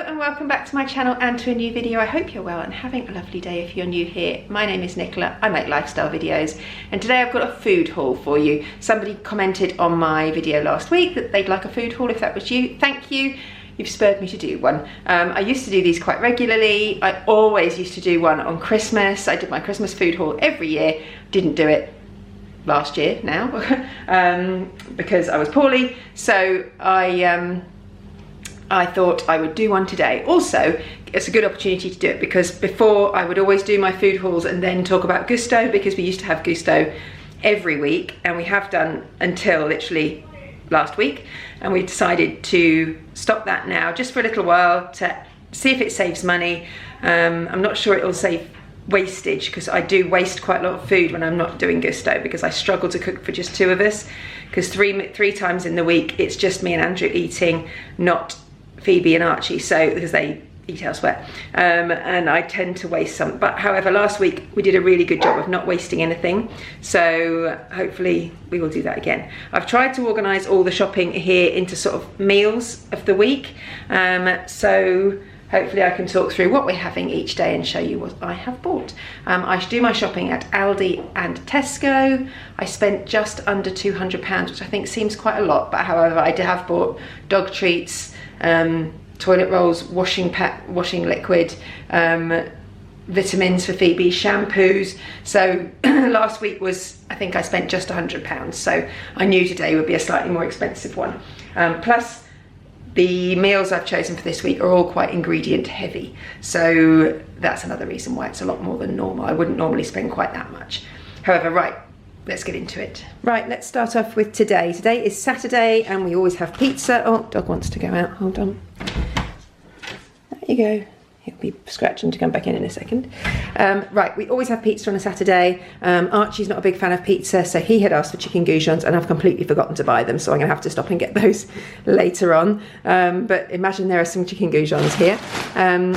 and welcome back to my channel and to a new video. I hope you're well and having a lovely day if you're new here. My name is Nicola, I make lifestyle videos, and today I've got a food haul for you. Somebody commented on my video last week that they'd like a food haul. If that was you, thank you. You've spurred me to do one. I used to do these quite regularly. I always used to do one on Christmas. I did my Christmas food haul every year. Didn't do it last year now because I was poorly. So I thought I would do one today. Also, it's a good opportunity to do it because before I would always do my food hauls and then talk about Gusto, because we used to have Gusto every week, and we have done until literally last week, and we decided to stop that now just for a little while to see if it saves money. I'm not sure it will save wastage, because I do waste quite a lot of food when I'm not doing Gusto, because I struggle to cook for just two of us, because three times in the week it's just me and Andrew eating, not Phoebe and Archie, so because they eat elsewhere, and I tend to waste some. But however, last week we did a really good job of not wasting anything, so hopefully we will do that again. I've tried to organise all the shopping here into sort of meals of the week, so hopefully I can talk through what we're having each day and show you what I have bought. I do my shopping at Aldi and Tesco. I spent just under £200, which I think seems quite a lot, but however, I have bought dog treats, toilet rolls, washing liquid, vitamins for Phoebe, shampoos. So last week was, I think I spent just £100, so I knew today would be a slightly more expensive one. Plus the meals I've chosen for this week are all quite ingredient heavy, so that's another reason why it's a lot more than normal. I wouldn't normally spend quite that much. However, right, let's get into it. Right, let's start off with today. Today is Saturday and we always have pizza. Oh, dog wants to go out, hold on. There you go. He'll be scratching to come back in a second. Right, we always have pizza on a Saturday. Archie's not a big fan of pizza, so he had asked for chicken goujons, and I've completely forgotten to buy them, so I'm gonna have to stop and get those later on. But imagine there are some chicken goujons here.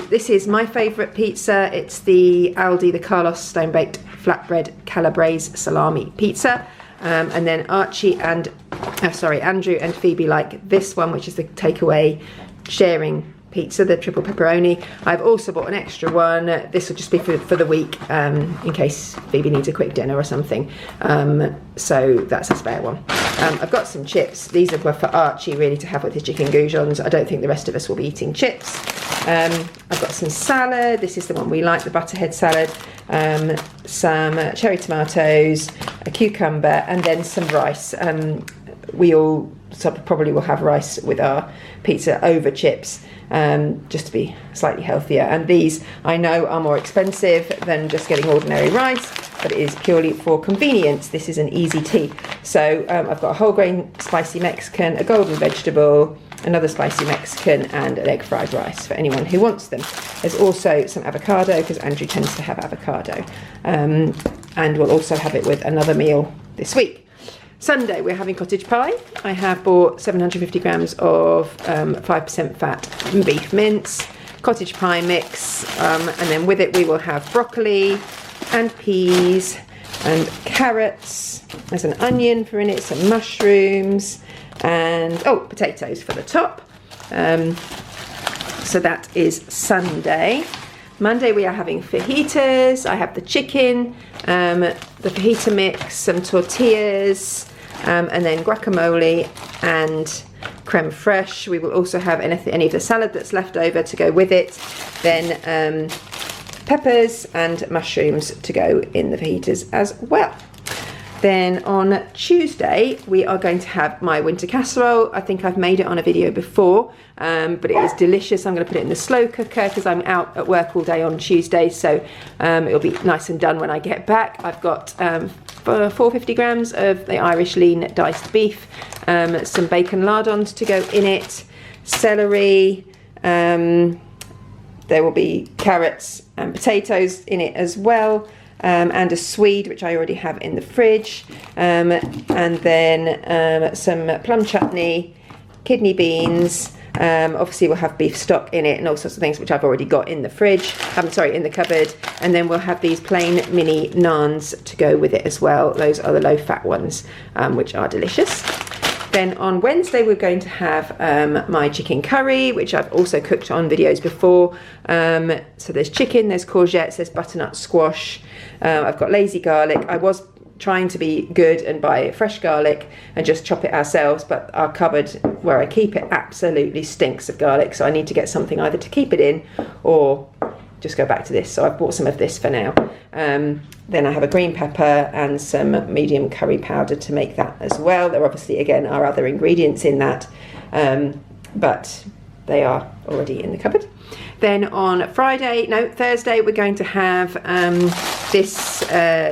This is my favourite pizza. It's the Aldi, the Carlos Stone-Baked Flatbread Calabrese Salami Pizza. And then Andrew and Phoebe like this one, which is the takeaway sharing pizza, the triple pepperoni. I've also bought an extra one. This will just be for the week, in case Phoebe needs a quick dinner or something. So that's a spare one. I've got some chips. These are for Archie really to have with his chicken goujons. I don't think the rest of us will be eating chips. I've got some salad. This is the one we like, the butterhead salad. Some cherry tomatoes, a cucumber, and then some rice. We all probably will have rice with our pizza over chips, just to be slightly healthier. And these I know are more expensive than just getting ordinary rice, but it is purely for convenience. This is an easy tea. So I've got a whole grain spicy Mexican, a golden vegetable, another spicy Mexican, and an egg fried rice for anyone who wants them. There's also some avocado, because Andrew tends to have avocado, and we'll also have it with another meal this week. Sunday we're having cottage pie. I have bought 750 grams of 5% fat beef mince, cottage pie mix, and then with it we will have broccoli and peas and carrots. There's an onion for in it, some mushrooms, and potatoes for the top. So that is Sunday. Monday we are having fajitas. I have the chicken, the fajita mix, some tortillas, and then guacamole and creme fraiche. We will also have any of the salad that's left over to go with it. Then peppers and mushrooms to go in the fajitas as well. Then on Tuesday we are going to have my winter casserole. I think I've made it on a video before, but it is delicious. I'm going to put it in the slow cooker because I'm out at work all day on Tuesday, so it'll be nice and done when I get back. I've got 450 grams of the Irish lean diced beef, some bacon lardons to go in it, celery, there will be carrots and potatoes in it as well. And a swede, which I already have in the fridge, and then some plum chutney, kidney beans. Obviously we'll have beef stock in it and all sorts of things which I've already got in the fridge, in the cupboard. And then we'll have these plain mini naans to go with it as well. Those are the low fat ones, which are delicious. Then on Wednesday we're going to have my chicken curry, which I've also cooked on videos before. So there's chicken, there's courgettes, there's butternut squash. I've got lazy garlic. I was trying to be good and buy fresh garlic and just chop it ourselves, but our cupboard where I keep it absolutely stinks of garlic, so I need to get something either to keep it in or just go back to this. So I've bought some of this for now. Then I have a green pepper and some medium curry powder to make that as well. There obviously again are other ingredients in that, but they are already in the cupboard. Then on Thursday, we're going to have this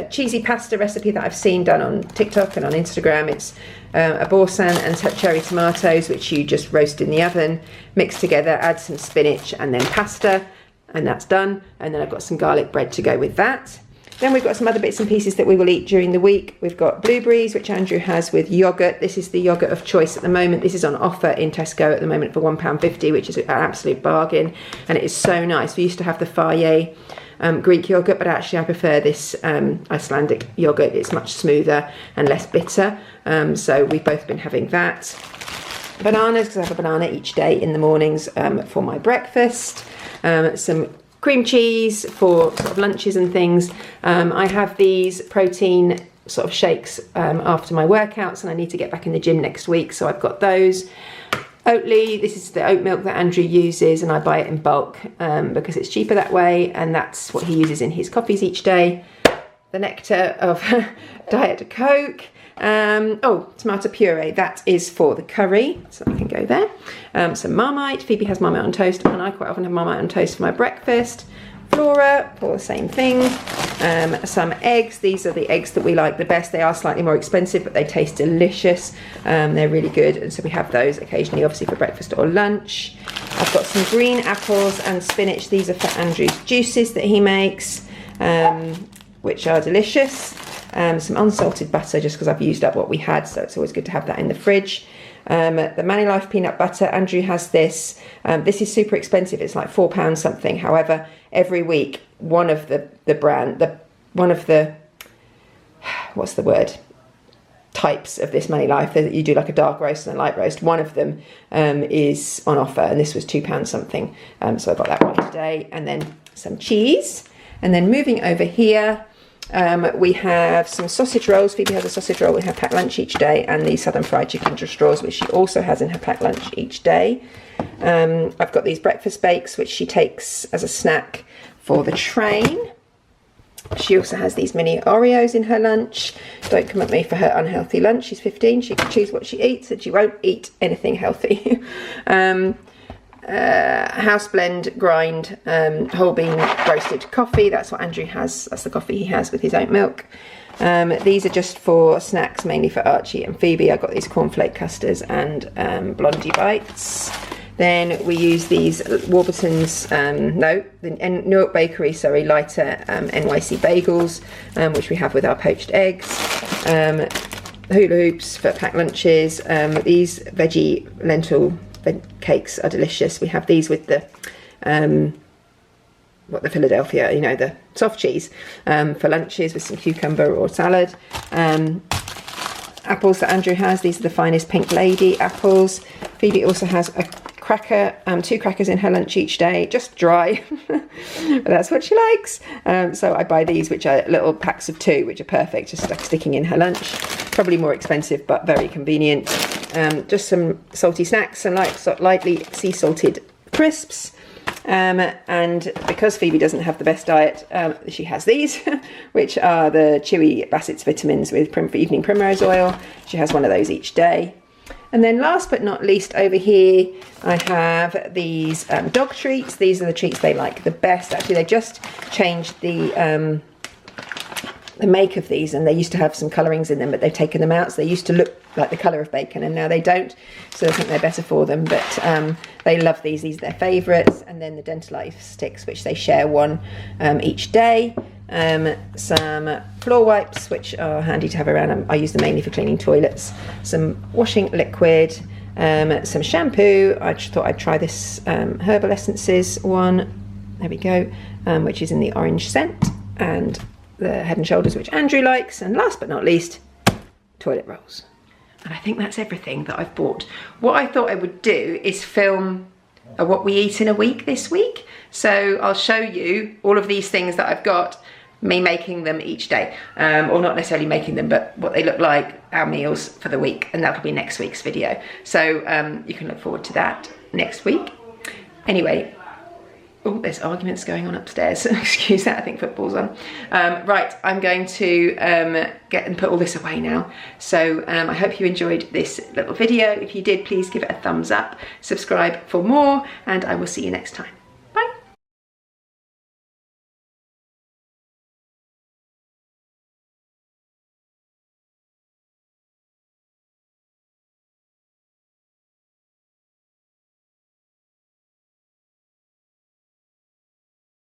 cheesy pasta recipe that I've seen done on TikTok and on Instagram. It's a boursin and cherry tomatoes, which you just roast in the oven, mix together, add some spinach and then pasta, and that's done. And then I've got some garlic bread to go with that. Then we've got some other bits and pieces that we will eat during the week. We've got blueberries, which Andrew has with yoghurt. This is the yoghurt of choice at the moment. This is on offer in Tesco at the moment for £1.50, which is an absolute bargain. And it is so nice. We used to have the Faye Greek yoghurt, but actually I prefer this Icelandic yoghurt. It's much smoother and less bitter. So we've both been having that. Bananas, because I have a banana each day in the mornings for my breakfast. Some cream cheese for sort of lunches and things. I have these protein sort of shakes after my workouts, and I need to get back in the gym next week, so I've got those. Oatly, this is the oat milk that Andrew uses, and I buy it in bulk because it's cheaper that way, and that's what he uses in his coffees each day. The nectar of Diet Coke. Tomato puree, that is for the curry, so I can go there. Some Marmite. Phoebe has Marmite on toast, and I quite often have Marmite on toast for my breakfast. Flora for the same thing. Some eggs. These are the eggs that we like the best. They are slightly more expensive, but they taste delicious. They're really good, and so we have those occasionally, obviously for breakfast or lunch. I've got some green apples and spinach. These are for Andrew's juices that he makes, which are delicious. Some unsalted butter, just because I've used up what we had, so it's always good to have that in the fridge. The Manilife peanut butter. Andrew has this. This is super expensive. It's like £4 something. However, every week one of the types of this Manilife, you do like a dark roast and a light roast. One of them is on offer, and this was £2 something. So I got that one today, and then some cheese. And then moving over here. We have some sausage rolls. Phoebe has a sausage roll in her packed lunch each day, and the southern fried chicken straws, which she also has in her packed lunch each day. I've got these breakfast bakes, which she takes as a snack for the train. She also has these mini Oreos in her lunch. Don't come at me for her unhealthy lunch. She's 15. She can choose what she eats, and she won't eat anything healthy. House blend grind whole bean roasted coffee. That's what Andrew has. That's the coffee he has with his oat milk. These are just for snacks, mainly for Archie and Phoebe. I got these cornflake custards and Blondie bites. Then we use these Warburton's, the Newark Bakery, lighter NYC bagels, which we have with our poached eggs. Hula hoops for packed lunches. These veggie lentil cakes are delicious. We have these with the Philadelphia, the soft cheese for lunches with some cucumber or salad. Apples that Andrew has. These are the finest Pink Lady apples. Phoebe also has a cracker, 2 crackers in her lunch each day, just dry, but that's what she likes. So I buy these, which are little packs of 2, which are perfect, just like sticking in her lunch. Probably more expensive, but very convenient. Just some salty snacks, some lightly sea salted crisps. And because Phoebe doesn't have the best diet, she has these, which are the Chewy Bassett's vitamins with evening primrose oil. She has one of those each day. And then last but not least, over here I have these dog treats. These are the treats they like the best. Actually, they just changed the make of these, and they used to have some colourings in them, but they've taken them out. So they used to look like the colour of bacon, and now they don't. So I think they're better for them, but they love these. These are their favourites. And then the Dental Life sticks, which they share one each day. Some floor wipes, which are handy to have around. I use them mainly for cleaning toilets. Some washing liquid, some shampoo. I just thought I'd try this Herbal Essences one. There we go, which is in the orange scent, and the Head and Shoulders, which Andrew likes. And last but not least, toilet rolls. And I think that's everything that I've bought. What I thought I would do is film what we eat in a week this week. So I'll show you all of these things that I've got, me making them each day, or not necessarily making them, but what they look like, our meals for the week, and that'll be next week's video. So you can look forward to that next week. Anyway, oh, there's arguments going on upstairs. Excuse that, I think football's on. Right, I'm going to get and put all this away now. So I hope you enjoyed this little video. If you did, please give it a thumbs up, subscribe for more, and I will see you next time.